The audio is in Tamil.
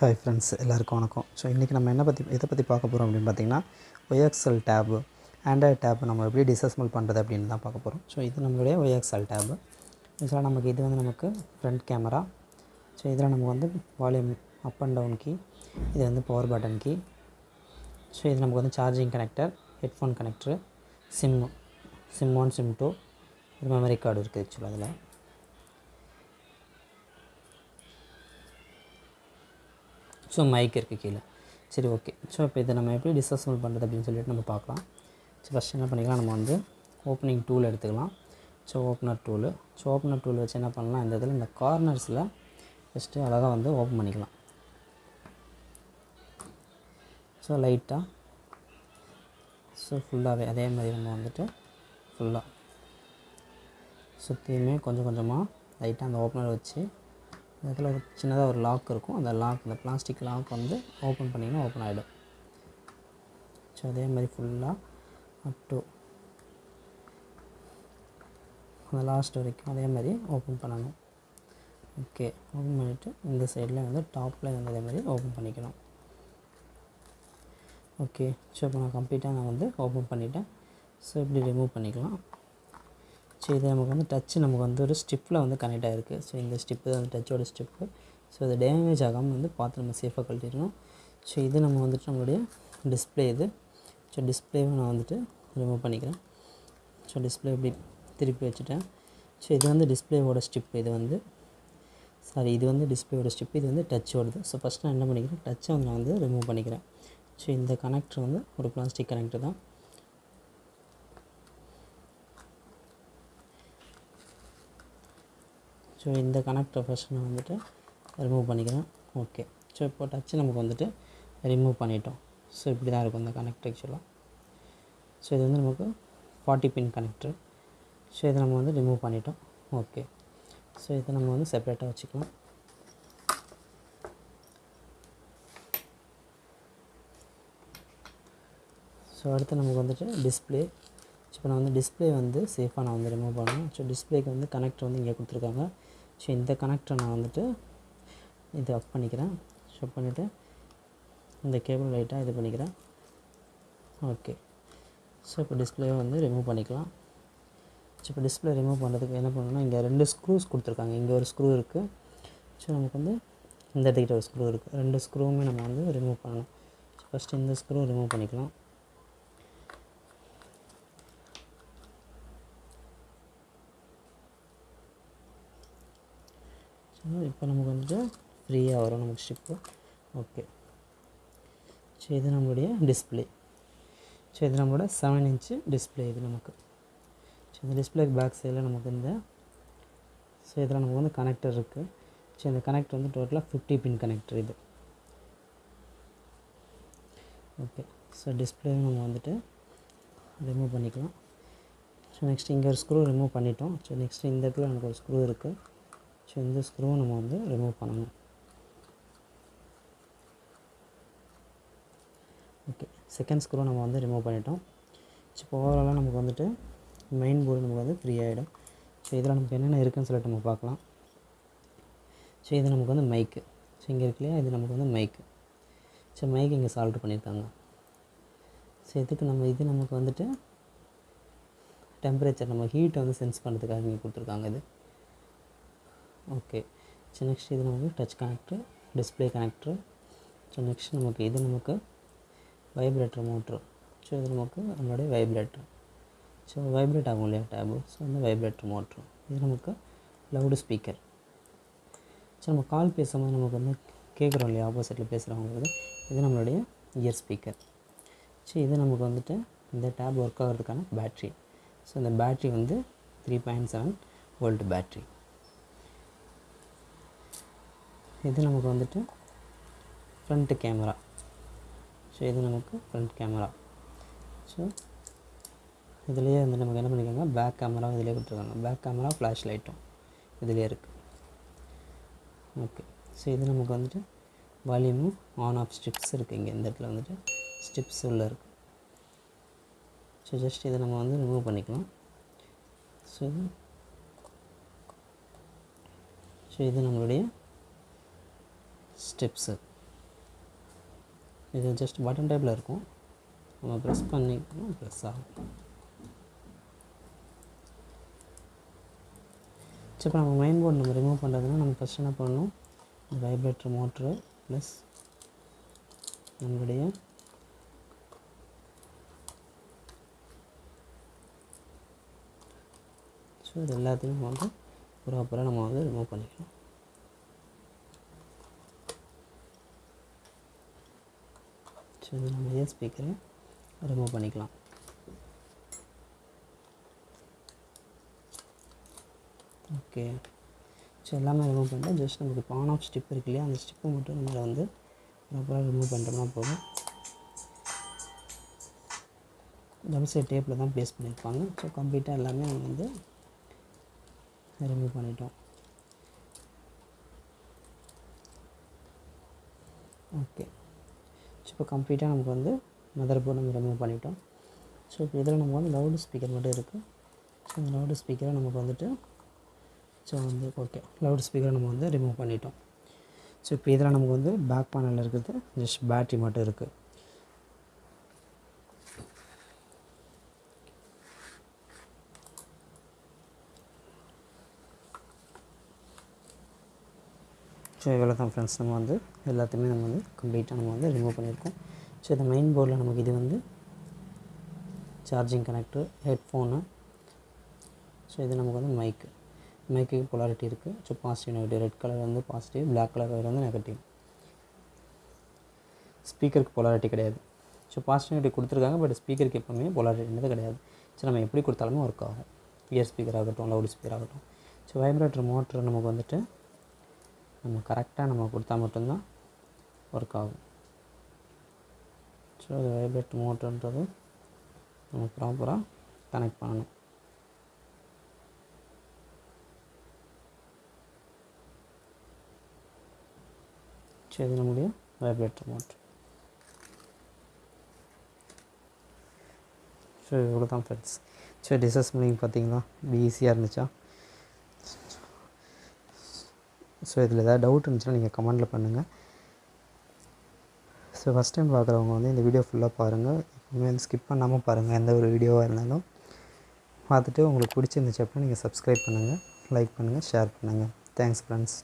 ஹாய் ஃப்ரெண்ட்ஸ், எல்லாருக்கும் வணக்கம். ஸோ இன்றைக்கி நம்ம எதை பற்றி பார்க்க போகிறோம் அப்படின்னு பார்த்தீங்கன்னா, Yxtel டேபு, ஆண்ட்ராய்ட் டேப் நம்ம எப்படி டிஸ்அசெம்பிள் பண்ணுறது அப்படின்னு தான் பார்க்க போகிறோம். ஸோ இது நம்மளுடைய Yxtel டேபு. யூஸ்வலாக நமக்கு இது வந்து நமக்கு ஃப்ரண்ட் கேமரா. ஸோ இதில் நமக்கு வந்து volume up and down key, இது வந்து பவர் பட்டன் கீ. ஸோ இது நமக்கு வந்து charging connector, headphone connector, SIM 1 SIM 2, இது மெமரி கார்டு இருக்குது ஆக்சுவலாக அதில். ஸோ மைக் இருக்குது கீழே. சரி, ஓகே. ஸோ இப்போ இதை நம்ம எப்படி டிஸ்அசெம்பிள் பண்ணுறது அப்படின்னு சொல்லிட்டு நம்ம பார்க்கலாம். ஸோ ஃபஸ்ட் என்ன பண்ணிக்கலாம், நம்ம வந்து ஓப்பனிங் டூல் எடுத்துக்கலாம். ஸோ ஓப்பனர் டூல் வச்சு என்ன பண்ணலாம், இந்த இதில் இந்த கார்னர்ஸில் ஃபஸ்ட்டு அழகாக வந்து ஓப்பன் பண்ணிக்கலாம். ஸோ லைட்டாக, ஸோ ஃபுல்லாகவே அதே மாதிரி நம்ம வந்துட்டு ஃபுல்லாக சுற்றியுமே கொஞ்சம் கொஞ்சமாக லைட்டாக அந்த ஓப்பனர் வச்சு இதில் ஒரு சின்னதாக ஒரு லாக் இருக்கும். அந்த பிளாஸ்டிக் லாக் வந்து ஓப்பன் பண்ணிங்கன்னா ஓப்பன் ஆகிடும். ஸோ அதே மாதிரி ஃபுல்லாக அப் டு அந்த லாஸ்ட் வரைக்கும் அதே மாதிரி ஓப்பன் பண்ணணும். ஓகே, ஓப்பன் பண்ணிவிட்டு இந்த சைடில் வந்து டாப்பில் வந்து அதே மாதிரி ஓப்பன் பண்ணிக்கணும். ஓகே, ஸோ இப்போ நான் கம்ப்ளீட்டாக வந்து ஓப்பன் பண்ணிவிட்டேன். ஸோ இப்படி ரிமூவ் பண்ணிக்கலாம். ஸோ இது நமக்கு வந்து நமக்கு வந்து ஒரு ஸ்டிப்பில் வந்து கனெக்ட் ஆகிருக்கு. ஸோ இந்த ஸ்டிப்பு தான் டச்சோட ஸ்டிப்பு. ஸோ இது டேமேஜ் ஆகாமல் வந்து பார்த்து நம்ம சேஃபாக கழட்டிடணும். ஸோ இது நம்ம வந்துட்டு நம்மளுடைய டிஸ்பிளே இது. ஸோ டிஸ்பிளேவை நான் வந்துட்டு ரிமூவ் பண்ணிக்கிறேன். ஸோ டிஸ்பிளே இப்படி திருப்பி வச்சுட்டேன். ஸோ இது வந்து டிஸ்பிளேவோட ஸ்டிப்பு, இது வந்து டிஸ்பிளேவோட ஸ்டிப்பு, இது வந்து டச்சோடது. ஸோ ஃபஸ்ட் நான் என்ன பண்ணிக்கிறேன், டச்சை வந்து நான் வந்து ரிமூவ் பண்ணிக்கிறேன். ஸோ இந்த கனெக்டர் வந்து ஒரு பிளாஸ்டிக் கனெக்டர் தான். ஸோ இந்த கனெக்டரை ஃபஸ்ட் நான் வந்துட்டு ரிமூவ் பண்ணிக்கிறேன். ஓகே, ஸோ இப்போ டச்சு நமக்கு வந்துட்டு ரிமூவ் பண்ணிட்டோம். ஸோ இப்படி தான் இருக்கும் இந்த கனெக்டர் ஆக்சுவலாக. ஸோ இது வந்து நமக்கு 40 பின் கனெக்டர். ஸோ இதை நம்ம வந்து ரிமூவ் பண்ணிட்டோம். ஓகே, ஸோ இதை நம்ம வந்து செப்பரேட்டாக வச்சுக்கலாம். ஸோ அடுத்து நமக்கு வந்துட்டு டிஸ்பிளே. இப்போ நான் வந்து டிஸ்பிளே வந்து சேஃபாக நான் வந்து ரிமூவ் பண்ணணும். ஸோ டிஸ்பிளேக்கு வந்து கனெக்டர் வந்து இங்கே கொடுத்துருக்காங்க. ஸோ இந்த கனெக்டரை நான் வந்துட்டு இது அப் பண்ணிக்கிறேன். ஸோ பண்ணிவிட்டு இந்த கேபிள் லைட்டாக இது பண்ணிக்கிறேன். ஓகே, ஸோ இப்போ டிஸ்பிளேவை வந்து ரிமூவ் பண்ணிக்கலாம். ஸோ இப்போ டிஸ்பிளே ரிமூவ் பண்ணுறதுக்கு என்ன பண்ணணும்னா, இங்கே 2 ஸ்க்ரூஸ் கொடுத்துருக்காங்க. இங்கே ஒரு ஸ்க்ரூ இருக்குது. ஸோ நமக்கு வந்து இந்த இடத்துக்கிட்ட ஒரு ஸ்க்ரூ இருக்குது. 2 ஸ்க்ரூவுமே நம்ம வந்து ரிமூவ் பண்ணணும். ஸோ ஃபஸ்ட்டு இந்த ஸ்க்ரூ ரிமூவ் பண்ணிக்கலாம். ஸோ இப்போ நமக்கு வந்துட்டு ஃப்ரீயாக வரும் நமக்கு ஸ்டிப்பு. ஓகே, ஸோ இது நம்மளுடைய டிஸ்பிளே. ஸோ இது நம்மளோட 7 இன்ச்சு டிஸ்பிளே இது நமக்கு. ஸோ இந்த டிஸ்பிளேக்கு பேக் சைடில் நமக்கு ஸோ இதில் நமக்கு வந்து கனெக்டர் இருக்குது. ஸோ இந்த கனெக்டர் வந்து டோட்டலாக 50 பின் கனெக்டர் இது. ஓகே, ஸோ டிஸ்பிளே நம்ம வந்துட்டு ரிமூவ் பண்ணிக்கலாம். ஸோ நெக்ஸ்ட் இங்கே ஒரு ஸ்க்ரூ ரிமூவ் பண்ணிட்டோம். ஸோ நெக்ஸ்ட் இந்த இடத்துல நமக்கு ஒரு ஸ்க்ரூ இருக்குது. ஸோ இந்த ஸ்க்ரூவை நம்ம வந்து ரிமூவ் பண்ணணும். ஓகே, செகண்ட் ஸ்க்ரூ நம்ம வந்து ரிமூவ் பண்ணிட்டோம். ஸோ இப்போ ஓவராலாக நமக்கு வந்துட்டு மெயின் போர்டு நமக்கு வந்து ஃப்ரீ ஆகிடும். ஸோ இதில் நமக்கு என்னென்ன இருக்குதுன்னு சொல்லிட்டு நம்ம பார்க்கலாம். ஸோ இது நமக்கு வந்து மைக்கு. ஸோ இங்கே இருக்கு இல்லையா, இது நமக்கு வந்து மைக்கு. ஸோ மைக் இங்கே சால்வ் பண்ணியிருக்காங்க. ஸோ இது நமக்கு வந்துட்டு டெம்பரேச்சர், நம்ம ஹீட்டை வந்து சென்ஸ் பண்ணுறதுக்காக இங்கே கொடுத்துருக்காங்க இது. ஓகே, ஸோ நெக்ஸ்ட் இது நமக்கு touch connector, display connector. So next நமக்கு வைப்ரேட்டர் மோட்ரு. ஸோ இது நமக்கு நம்மளுடைய வைப்ரேட்டர். ஸோ வைப்ரேட் ஆகும் இல்லையா டேபு, ஸோ வந்து வைப்ரேட்டர் மோட்ரு. இது நமக்கு லவுடு ஸ்பீக்கர். ஸோ நம்ம கால் பேசும்போது நமக்கு வந்து கேட்குறோம் இல்லையா, ஆப்போசிட்டில் பேசுகிறவங்களுக்கு, இது நம்மளுடைய இயர் ஸ்பீக்கர். ஸோ இது நமக்கு வந்துட்டு இந்த டேப் ஒர்க் ஆகிறதுக்கான பேட்ரி. ஸோ இந்த பேட்ரி வந்து 3.7 வோல்ட் பேட்ரி. இது நமக்கு வந்துட்டு ஃப்ரண்ட் கேமரா. ஸோ இது நமக்கு ஃப்ரண்ட் கேமரா. ஸோ இதுலேயே வந்து நமக்கு என்ன பண்ணியிருக்காங்க, பேக் கேமரா இதிலே கொடுத்துருக்காங்க. பேக் கேமரா, ஃப்ளாஷ் லைட்டும் இதிலே இருக்குது. ஓகே, ஸோ இது நமக்கு வந்துட்டு வால்யூமும் ஆன் ஆஃப் ஸ்ட்ரிப்ஸ் இருக்குது. இங்கே இந்த இடத்துல வந்துட்டு ஸ்ட்ரிப்ஸ் உள்ளே இருக்குது. ஸோ ஜஸ்ட் இதை நம்ம வந்து ரிமூவ் பண்ணிக்கலாம். ஸோ இது நம்மளுடைய ஸ்டெப்ஸு. இது ஜஸ்ட் பட்டன் டைப்பில் இருக்கும், நம்ம ப்ரெஸ் பண்ணிக்கணும், ப்ரெஸ் ஆகும். சரி, இப்போ நம்ம மெயின் போர்டு நம்ம ரிமூவ் பண்ணுறதுனா நம்ம ஃபஸ்ட் என்ன பண்ணணும், வைப்ரேட்டர் மோட்ரு ப்ளஸ் நம்மளுடைய ஸோ இது எல்லாத்தையும் வந்து ப்ராப்பராக நம்ம வந்து ரிமூவ் பண்ணிக்கலாம். ஸோ இது நம்ம ஸ்பீக்கரை ரிமூவ் பண்ணிக்கலாம். ஓகே, ஸோ எல்லாமே ரிமூவ் பண்ணிட்டா ஜஸ்ட் நமக்கு இப்போ ஆன் ஆஃப் ஸ்டிப் இருக்கு இல்லையா, அந்த ஸ்டிப்பை மட்டும் நம்ம வந்து ப்ராப்பராக ரிமூவ் பண்ணிட்டோம்னா போதும். டபுள் சைட் டேப்பில் தான் ப்ளேஸ் பண்ணியிருப்பாங்க. ஸோ கம்ப்ளீட்டாக எல்லாமே நம்ம வந்து ரிமூவ் பண்ணிட்டோம். ஓகே, ஸோ இப்போ கம்ப்ளீட்டாக நமக்கு வந்து மதர் போர்டு நம்ம ரிமூவ் பண்ணிட்டோம். ஸோ இப்போ இதில் நம்ம வந்து லவுடு ஸ்பீக்கர் மட்டும் இருக்குது. ஸோ அந்த லவுடு ஸ்பீக்கரை நமக்கு வந்துட்டு ஸோ வந்து ஓகே, லவுடு ஸ்பீக்கரை நம்ம வந்து ரிமூவ் பண்ணிட்டோம். ஸோ இப்போ இதில் நமக்கு வந்து பேக் பேனலில் இருக்கிறது ஜஸ்ட் பேட்ரி மட்டும் இருக்குது. ஸோ இவ்வளோ தான் ஃப்ரெண்ட்ஸ், நம்ம வந்து எல்லாத்தையுமே நம்ம வந்து கம்ப்ளீட்டாக நம்ம வந்து ரிமூவ் பண்ணியிருக்கோம். ஸோ இந்த மெயின் போர்டில் நமக்கு இது வந்து சார்ஜிங் கனெக்டர், ஹெட்ஃபோனு, ஸோ இது நமக்கு வந்து மைக்கு பொலாரிட்டி இருக்குது. So positive negative, red colour வந்து பாசிட்டிவ், பிளாக் கலர் வந்து நெகட்டிவ். ஸ்பீக்கருக்கு பொலாரிட்டி கிடையாது. ஸோ பாசிட்டிவ் நெகட்டிவ் கொடுத்துருக்காங்க, பட் ஸ்பீக்கருக்கு எப்போவுமே பொலாரிட்டின்றது கிடையாது. ஸோ நம்ம எப்படி கொடுத்தாலுமே ஒர்க் ஆகும், இயர் ஸ்பீக்கர் ஆகட்டும், லவுட் ஸ்பீக்கர் ஆகட்டும். ஸோ வைப்ரேட்டர் மோட்ரு நமக்கு வந்துட்டு நம்ம கரெக்டாக நம்ம கொடுத்தா மட்டும்தான் ஒர்க் ஆகும். ஸோ அது வைப்ரேட்டர் மோட்ருன்றது நம்ம ப்ராப்பராக கனெக்ட் பண்ணணும். ஸோ இது நம்முடைய வைப்ரேட்டர் மோட்ரு. ஸோ இவ்வளோ தான் ஃப்ரெண்ட்ஸ். ஸோ டிஸ்அசெம்பிளிங் பார்த்தீங்களா, ஈஸியாக இருந்துச்சா? ஸோ இதில் ஏதாவது டவுட் இருந்துச்சுன்னா நீங்கள் கமெண்டில் பண்ணுங்கள். ஸோ ஃபஸ்ட் டைம் பார்க்குறவங்க வந்து இந்த வீடியோ ஃபுல்லாக பாருங்கள், எப்பவுமே வந்து ஸ்கிப் பண்ணாமல் பாருங்கள். எந்த ஒரு வீடியோவாக இருந்தாலும் பார்த்துட்டு உங்களுக்கு பிடிச்சிருந்துச்சு அப்படின்னா நீங்கள் சப்ஸ்கிரைப் பண்ணுங்கள், லைக் பண்ணுங்கள், ஷேர் பண்ணுங்கள். Thanks friends.